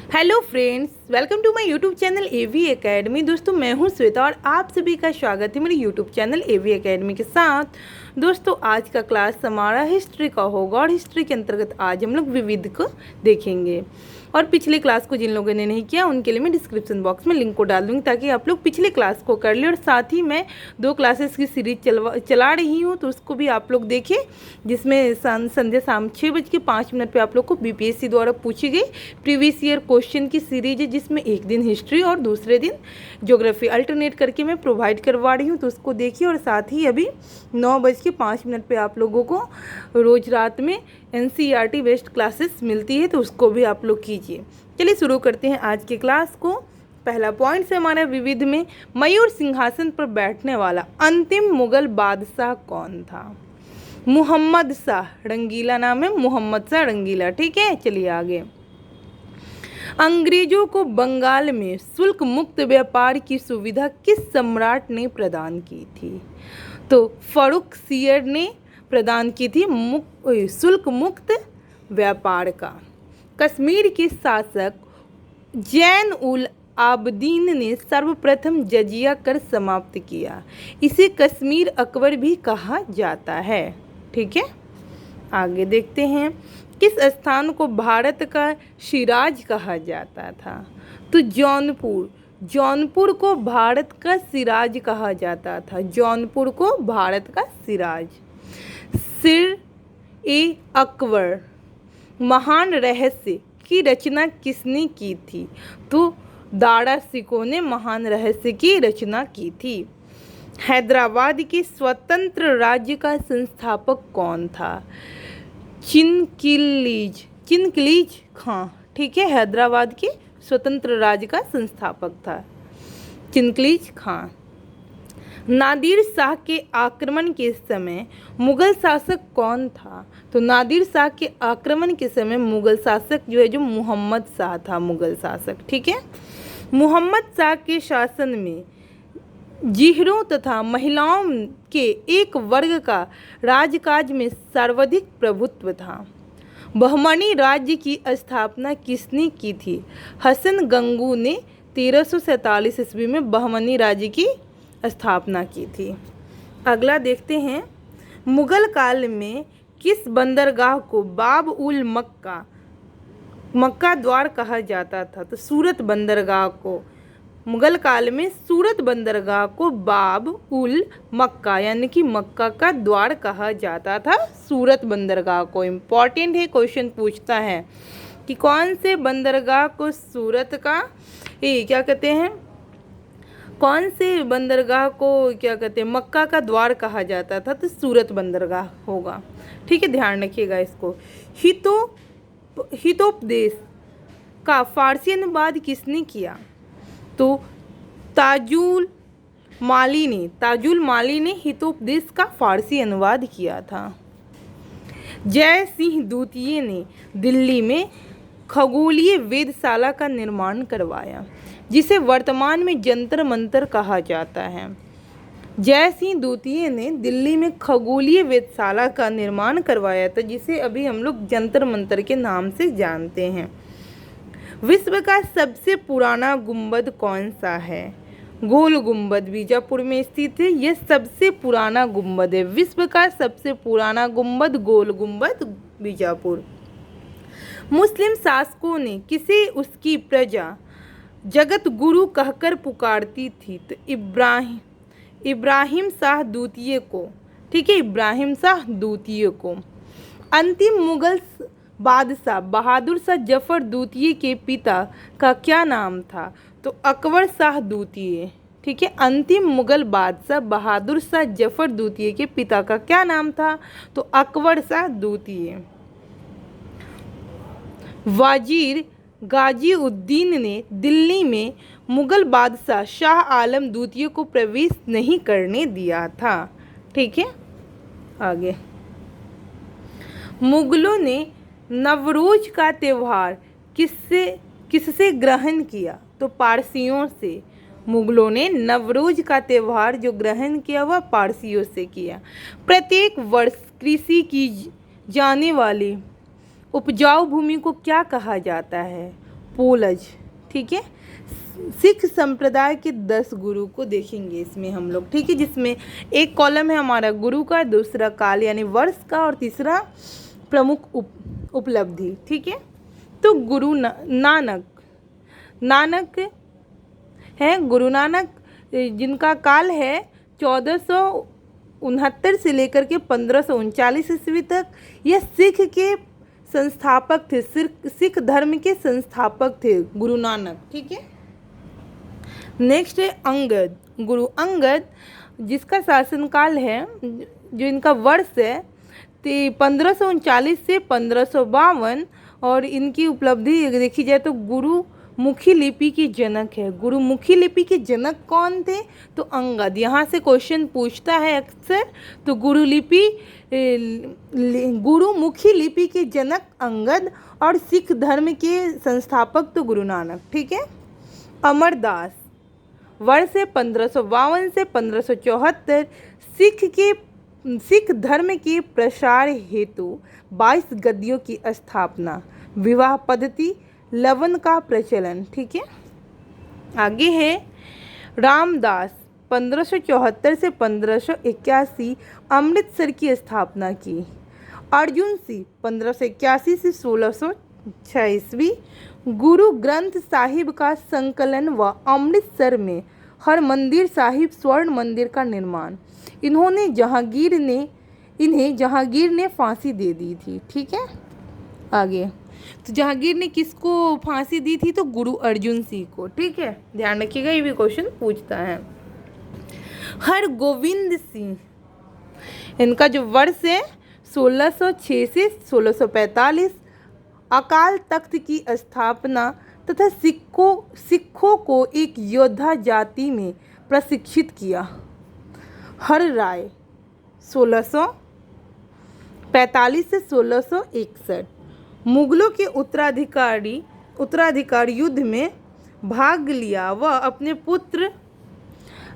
Hello friends, welcome to my YouTube channel AV academy. दोस्तों, मैं हूं श्वेता और आप सभी का स्वागत है मेरे यूट्यूब चैनल एवी एकेडमी के साथ। दोस्तों, आज का क्लास हमारा हिस्ट्री का होगा और हिस्ट्री के अंतर्गत आज हम लोग विविध को देखेंगे। और पिछले क्लास को जिन लोगों ने नहीं किया उनके लिए मैं डिस्क्रिप्शन बॉक्स में लिंक को डाल दूँगी ताकि आप लोग पिछले क्लास को कर लें। और साथ ही मैं 2 क्लासेस की सीरीज चला रही हूँ, तो उसको भी आप लोग देखें, जिसमें संध्या शाम 6:05 पे आप लोग को बीपीएससी द्वारा पूछी गई प्रीवियस ईयर क्वेश्चन की सीरीज है, जिसमें एक दिन हिस्ट्री और दूसरे दिन ज्योग्राफी अल्टरनेट करके मैं प्रोवाइड करवा रही हूँ। तो उसको देखिए। और साथ ही अभी 9:05 पे आप लोगों को रोज़ रात में एनसीईआरटी बेस्ड क्लासेस मिलती है, तो उसको भी आप लोग कीजिए। चलिए शुरू करते हैं आज की क्लास को। पहला पॉइंट से हमारा विविध में मयूर सिंहासन पर बैठने वाला अंतिम मुगल बादशाह कौन था? मुहम्मद शाह रंगीला नाम है, मुहम्मद शाह रंगीला। ठीक है, चलिए आगे। अंग्रेजों को बंगाल में शुल्क मुक्त व्यापार की सुविधा किस सम्राट ने प्रदान की थी? तो फर्रुखसियर ने प्रदान की थी शुल्क मुक्त व्यापार का। कश्मीर के शासक जैन उल आबदीन ने सर्वप्रथम जजिया कर समाप्त किया। इसे कश्मीर अकबर भी कहा जाता है। ठीक है, आगे देखते हैं। किस स्थान को भारत का शिराज कहा जाता था? तो जौनपुर को भारत का सिराज कहा जाता था। जौनपुर को भारत का सिराज। सिर ए अकबर महान रहस्य की रचना किसने की थी? तो दारा सिकोह ने महान रहस्य की रचना की थी। हैदराबाद के स्वतंत्र राज्य का संस्थापक कौन था? चिनकिलीज खां। ठीक है, हैदराबाद के स्वतंत्र राज्य का संस्थापक था चिनकिलीज खां। नादिर शाह के आक्रमण के समय मुगल शासक कौन था? तो नादिर शाह के आक्रमण के समय मुगल शासक जो मुहम्मद शाह था, मुगल शासक। ठीक है, मुहम्मद शाह के शासन में जिहरों तथा महिलाओं के एक वर्ग का राजकाज में सर्वाधिक प्रभुत्व था। बहमनी राज्य की स्थापना किसने की थी? हसन गंगू ने 1347 ईस्वी में बहमनी राज्य की स्थापना की थी। अगला देखते हैं। मुगल काल में किस बंदरगाह को बाब उल मक्का द्वार कहा जाता था? तो सूरत बंदरगाह को मुगल काल में सूरत बंदरगाह को बाब उल मक्का यानी कि मक्का का द्वार कहा जाता था। सूरत बंदरगाह को इम्पॉर्टेंट है, क्वेश्चन पूछता है कि कौन से बंदरगाह को सूरत का क्या कहते हैं, कौन से बंदरगाह को क्या कहते हैं मक्का का द्वार कहा जाता था? तो सूरत बंदरगाह होगा। ठीक है, ध्यान रखिएगा इसको। हितोपदेश का फारसी अनुवाद किसने किया? तो ताजुल माली ने हितोपदेश का फारसी अनुवाद किया था। जय सिंह द्वितीय ने दिल्ली में खगोलीय वेधशाला का निर्माण करवाया, जिसे वर्तमान में जंतर मंतर कहा जाता है। जय सिंह द्वितीय ने दिल्ली में खगोलीय वेधशाला का निर्माण करवाया था, जिसे अभी हम लोग जंतर मंतर के नाम से जानते हैं। विश्व का सबसे पुराना गुंबद कौन सा है? गोल गुंबद बीजापुर में स्थित है। यह सबसे पुराना गुंबद है। विश्व का सबसे पुराना गुंबद गोल गुंबद बीजापुर। मुस्लिम शासकों ने किसे उसकी प्रजा जगत गुरु कहकर पुकारती थी? तो इब्राहिम शाह द्वितीय को। ठीक है, इब्राहिम शाह द्वितीय को। अंतिम मुगल बादशाह बहादुर शाह जफर द्वितीय के पिता का क्या नाम था? तो अकबर शाह द्वितीय। ठीक है, अंतिम मुगल बादशाह बहादुर शाह जफर द्वितीय के पिता का क्या नाम था? तो अकबर शाह द्वितीय। वजीर गाजी उद्दीन ने दिल्ली में मुगल बादशाह शाह आलम द्वितीय को प्रवेश नहीं करने दिया था। ठीक है, आगे। मुगलों ने नवरोज का त्यौहार किससे ग्रहण किया? तो पारसियों से। मुगलों ने नवरोज का त्यौहार जो ग्रहण किया वह पारसियों से किया। प्रत्येक वर्ष कृषि की जाने वाली उपजाऊ भूमि को क्या कहा जाता है? पूर्वज। ठीक है, सिख संप्रदाय के 10 गुरु को देखेंगे इसमें हम लोग। ठीक है, जिसमें एक कॉलम है हमारा गुरु का, दूसरा काल यानी वर्ष का, और तीसरा प्रमुख उपलब्धि। ठीक है, तो गुरु नानक है, गुरु नानक जिनका काल है 1469 से लेकर के 1539 ईस्वी तक। यह सिख के संस्थापक थे, सिख धर्म के संस्थापक थे गुरु नानक। ठीक है, नेक्स्ट है अंगद। गुरु अंगद जिसका शासनकाल है, जो इनका वर्ष है 1539 से 1552, और इनकी उपलब्धि देखी जाए तो गुरुमुखी लिपि के जनक है। गुरुमुखी लिपि के जनक कौन थे? तो अंगद। यहाँ से क्वेश्चन पूछता है अक्सर, तो गुरुमुखी लिपि के जनक अंगद, और सिख धर्म के संस्थापक तो गुरु नानक। ठीक है, अमरदास वर्ष है 1552 से 1574। सिख धर्म के प्रसार हेतु 22 गद्दियों की स्थापना, विवाह पद्धति, लवन का प्रचलन। ठीक है, आगे है रामदास 1574 से 1581 अमृतसर की स्थापना की। अर्जुन सिंह 1581 से 1606 ईस्वी गुरु ग्रंथ साहिब का संकलन व अमृतसर में हरमंदिर साहिब स्वर्ण मंदिर का निर्माण। इन्हें जहांगीर ने फांसी दे दी थी। ठीक है, आगे तो जहांगीर ने किसको फांसी दी थी? तो गुरु अर्जुन सिंह को। ठीक है, ध्यान रखिएगा, ये भी क्वेश्चन पूछता है। हरगोविंद सिंह, इनका जो वर्ष है 1606 से 1645। अकाल तख्त की स्थापना तथा सिखों को एक योद्धा जाति में प्रशिक्षित किया। हर राय 1645 से 1661 मुगलों के उत्तराधिकारी युद्ध में भाग लिया व अपने पुत्र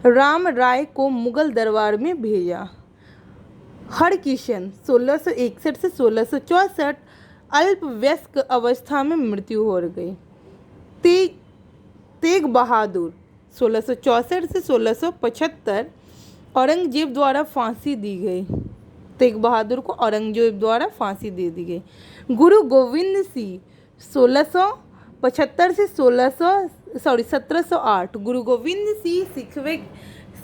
राम राय को मुगल दरबार में भेजा। हरकिशन 1661 से 1664 अल्प वयस्क अवस्था में मृत्यु हो गई। तेग बहादुर 1664 से 1675 औरंगजेब द्वारा फांसी दी गई। तेग बहादुर को औरंगजेब द्वारा फांसी दे दी गई। गुरु गोविंद सिंह 1675 से 1708 गुरु गोविंद सिंह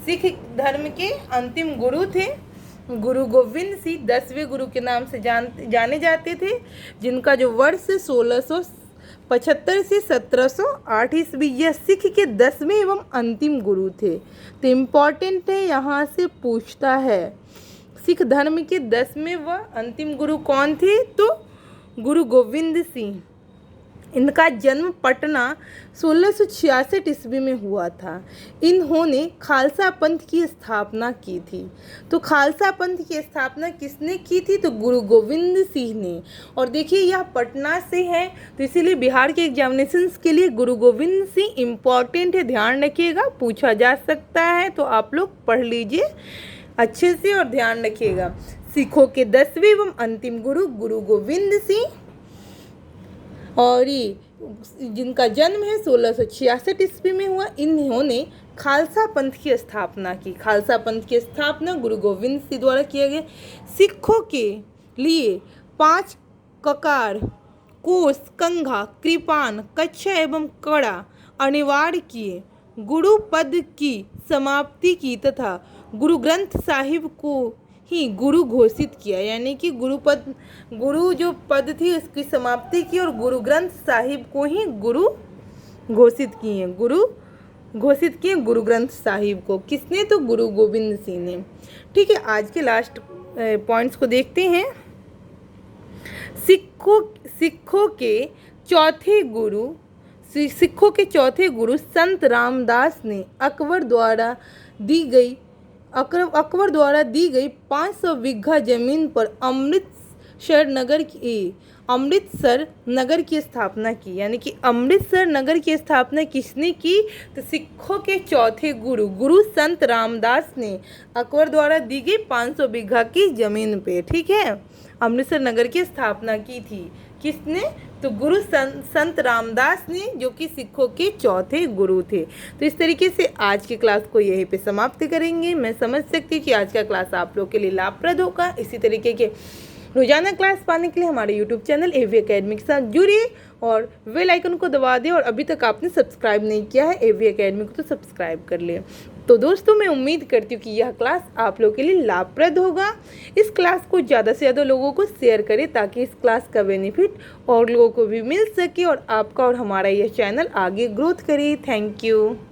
सिख धर्म के अंतिम गुरु थे। गुरु गोविंद सिंह 10वें गुरु के नाम से जाने जाते थे, जिनका जो वर्ष 1675 से 1708 ईस्वी, यह सिख के 10वें एवं अंतिम गुरु थे। तो इम्पॉर्टेंट है, यहाँ से पूछता है सिख धर्म के 10वें व अंतिम गुरु कौन थे? तो गुरु गोविंद सिंह। इनका जन्म पटना 1666 ईस्वी में हुआ था। इन्होंने खालसा पंथ की स्थापना की थी। तो खालसा पंथ की स्थापना किसने की थी? तो गुरु गोविंद सिंह ने। और देखिए यह पटना से है, तो इसीलिए बिहार के एग्जामिनेशंस के लिए गुरु गोविंद सिंह इम्पॉर्टेंट है, ध्यान रखिएगा, पूछा जा सकता है। तो आप लोग पढ़ लीजिए अच्छे से और ध्यान रखिएगा। सिखों के 10वें एवं अंतिम गुरु गुरु गोविंद सिंह, और ये जिनका जन्म है 1666 ईस्वी में हुआ। इन्होंने खालसा पंथ की स्थापना की। खालसा पंथ की स्थापना गुरु गोविंद सिंह द्वारा किया गया। सिखों के लिए 5 ककार, कोस, कंघा, कृपान, कच्छा एवं कड़ा अनिवार्य किए। गुरु पद की समाप्ति की तथा गुरु ग्रंथ साहिब को ही गुरु घोषित किया, यानी कि गुरु जो पद थी उसकी समाप्ति की और गुरु ग्रंथ साहिब को ही गुरु घोषित किए। गुरु ग्रंथ साहिब को किसने? तो गुरु गोविंद सिंह ने। ठीक है, आज के लास्ट पॉइंट्स को देखते हैं। सिखों के चौथे गुरु संत रामदास ने अकबर द्वारा दी गई 500 बीघा जमीन पर अमृतसर नगर की स्थापना की। यानी कि अमृतसर नगर की स्थापना किसने की? तो सिखों के चौथे गुरु संत रामदास ने अकबर द्वारा दी गई 500 बीघा की जमीन पे, ठीक है, अमृतसर नगर की स्थापना की थी। किसने? तो गुरु संत रामदास ने, जो कि सिखों के चौथे गुरु थे। तो इस तरीके से आज की क्लास को यहीं पे समाप्त करेंगे। मैं समझ सकती हूँ कि आज का क्लास आप लोग के लिए लाभप्रद होगा। इसी तरीके के रोजाना क्लास पाने के लिए हमारे यूट्यूब चैनल एवी एकेडमी के साथ जुड़िए और बेल आइकन को दबा दें। और अभी तक आपने सब्सक्राइब नहीं किया है एवी एकेडमी को तो सब्सक्राइब कर लिए। तो दोस्तों, मैं उम्मीद करती हूँ कि यह क्लास आप लोगों के लिए लाभप्रद होगा। इस क्लास को ज़्यादा से ज़्यादा लोगों को शेयर करें ताकि इस क्लास का बेनिफिट और लोगों को भी मिल सके और आपका और हमारा यह चैनल आगे ग्रोथ करे। Thank you.